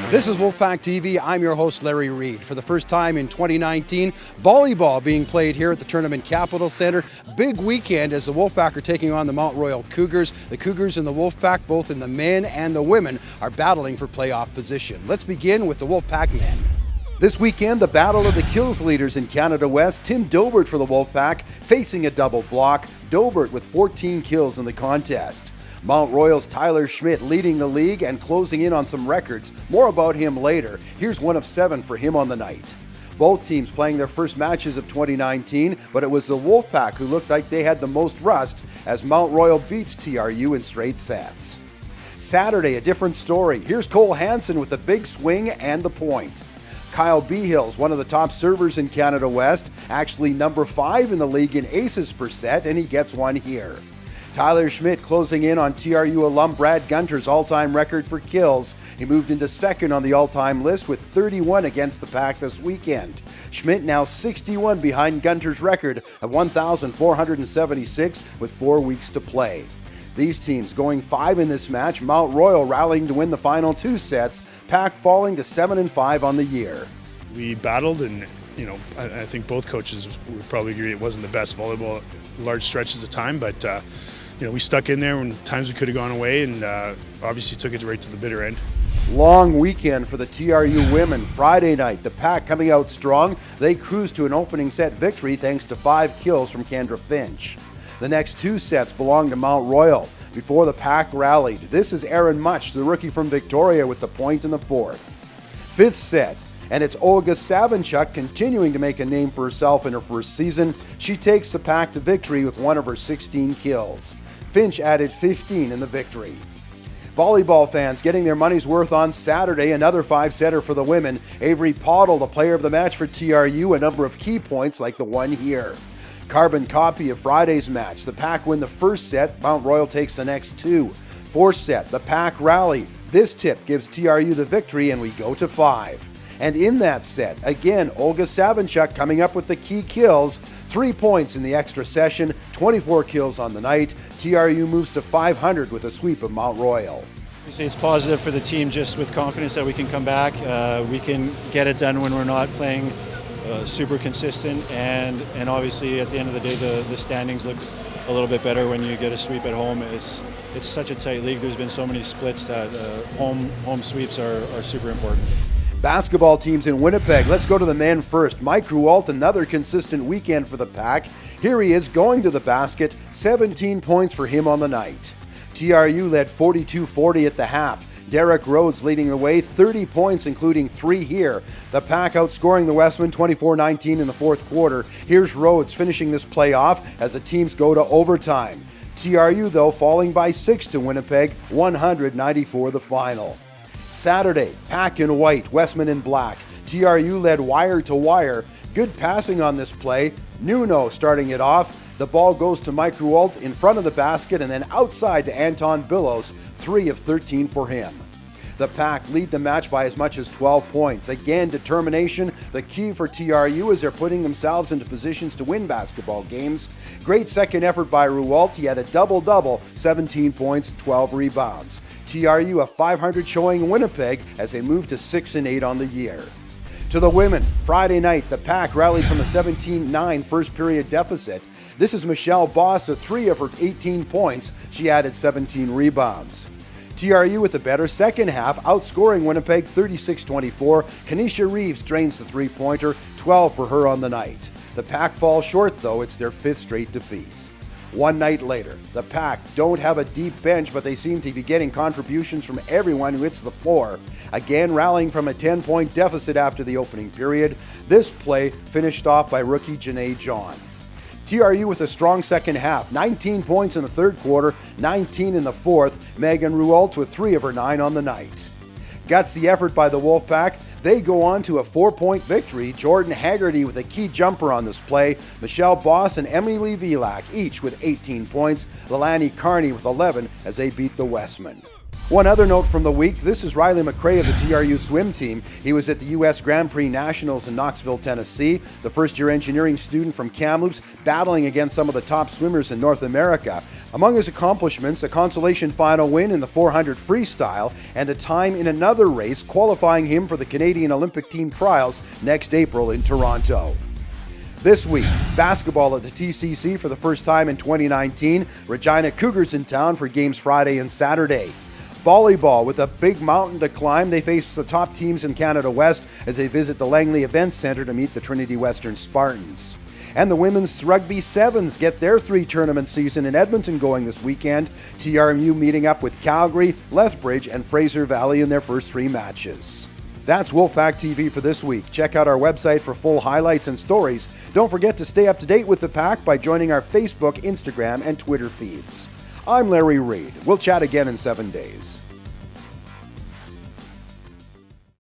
This is WolfPack TV. I'm your host, Larry Reed. For the first time in 2019, volleyball being played here at the Tournament Capital Center. Big weekend as the Wolfpack are taking on the Mount Royal Cougars. The Cougars and the Wolfpack, both in the men and the women, are battling for playoff position. Let's begin with the Wolfpack men. This weekend, the battle of the kills leaders in Canada West. Tim Dobert for the Wolfpack, facing a double block. Dobert with 14 kills in the contest. Mount Royal's Tyler Schmidt leading the league and closing in on some records. More about him later. Here's one of 7 for him on the night. Both teams playing their first matches of 2019, but it was the Wolfpack who looked like they had the most rust as Mount Royal beats TRU in straight sets. Saturday, a different story. Here's Cole Hansen with the big swing and the point. Kyle Behill's one of the top servers in Canada West, actually number 5 in the league in aces per set, and he gets one here. Tyler Schmidt closing in on TRU alum Brad Gunter's all-time record for kills. He moved into second on the all-time list with 31 against the pack this weekend. Schmidt now 61 behind Gunter's record of 1,476 with 4 weeks to play. These teams going 5 in this match, Mount Royal rallying to win the final 2 sets, pack falling to 7-5 on the year. We battled and I think both coaches would probably agree it wasn't the best volleyball large stretches of time, but we stuck in there when times we could have gone away and obviously took it right to the bitter end. Long weekend for the TRU women. Friday night, the pack coming out strong. They cruised to an opening set victory thanks to 5 kills from Kendra Finch. The next 2 sets belong to Mount Royal before the pack rallied. This is Erin Much, the rookie from Victoria, with the point in the 4th. 5th set, and it's Olga Savinchuk continuing to make a name for herself in her first season. She takes the pack to victory with one of her 16 kills. Finch added 15 in the victory. Volleyball fans getting their money's worth on Saturday. Another 5-setter for the women. Avery Pottle, the player of the match for TRU, a number of key points like the one here. Carbon copy of Friday's match. The pack win the first set. Mount Royal takes the next 2. 4th set, the pack rally. This tip gives TRU the victory and we go to 5. And in that set, again, Olga Savinchuk coming up with the key kills. 3 points in the extra session, 24 kills on the night. TRU moves to 500 with a sweep of Mount Royal. It's positive for the team, just with confidence that we can come back. We can get it done when we're not playing super consistent. And obviously, at the end of the day, the standings look a little bit better when you get a sweep at home. It's such a tight league. There's been so many splits that home sweeps are super important. Basketball teams in Winnipeg. Let's go to the men first. Mike Rualt, another consistent weekend for the pack. Here he is going to the basket. 17 points for him on the night. TRU led 42-40 at the half. Derek Rhodes leading the way, 30 points including 3 here. The pack outscoring the Westmen 24-19 in the 4th quarter. Here's Rhodes finishing this play off as the teams go to overtime. TRU though falling by 6 to Winnipeg, 194 the final. Saturday, pack in white, Westman in black. TRU led wire to wire. Good passing on this play. Nuno starting it off. The ball goes to Mike Rualt in front of the basket and then outside to Anton Billos, 3 of 13 for him. The pack lead the match by as much as 12 points. Again, determination, the key for TRU as they're putting themselves into positions to win basketball games. Great second effort by Rualt. He had a double-double, 17 points, 12 rebounds. TRU a 500 showing in Winnipeg as they move to 6-8 on the year. To the women, Friday night, the pack rallied from a 17-9 first period deficit. This is Michelle Boss, 3 of her 18 points. She added 17 rebounds. TRU with a better second half, outscoring Winnipeg 36-24. Kanisha Reeves drains the 3-pointer, 12 for her on the night. The pack falls short though, it's their 5th straight defeat. One night later, the pack don't have a deep bench, but they seem to be getting contributions from everyone who hits the floor. Again, rallying from a 10-point deficit after the opening period. This play finished off by rookie Janae John. TRU with a strong second half, 19 points in the 3rd quarter, 19 in the 4th. Megan Rualt with 3 of her 9 on the night. Gutsy effort by the Wolfpack. They go on to a 4-point victory. Jordan Haggerty with a key jumper on this play. Michelle Boss and Emily Vilak each with 18 points. Lilani Carney with 11 as they beat the Westmen. One other note from the week, this is Riley McRae of the TRU swim team. He was at the U.S. Grand Prix Nationals in Knoxville, Tennessee, the first-year engineering student from Kamloops, battling against some of the top swimmers in North America. Among his accomplishments, a consolation final win in the 400 freestyle and a time in another race qualifying him for the Canadian Olympic Team trials next April in Toronto. This week, basketball at the TCC for the first time in 2019. Regina Cougars in town for games Friday and Saturday. Volleyball, with a big mountain to climb, they face the top teams in Canada West as they visit the Langley Events Centre to meet the Trinity Western Spartans. And the women's rugby sevens get their 3-tournament season in Edmonton going this weekend. TRU meeting up with Calgary, Lethbridge, and Fraser Valley in their first 3 matches. That's WolfPack TV for this week. Check out our website for full highlights and stories. Don't forget to stay up to date with the Pack by joining our Facebook, Instagram, and Twitter feeds. I'm Larry Reed. We'll chat again in 7 days.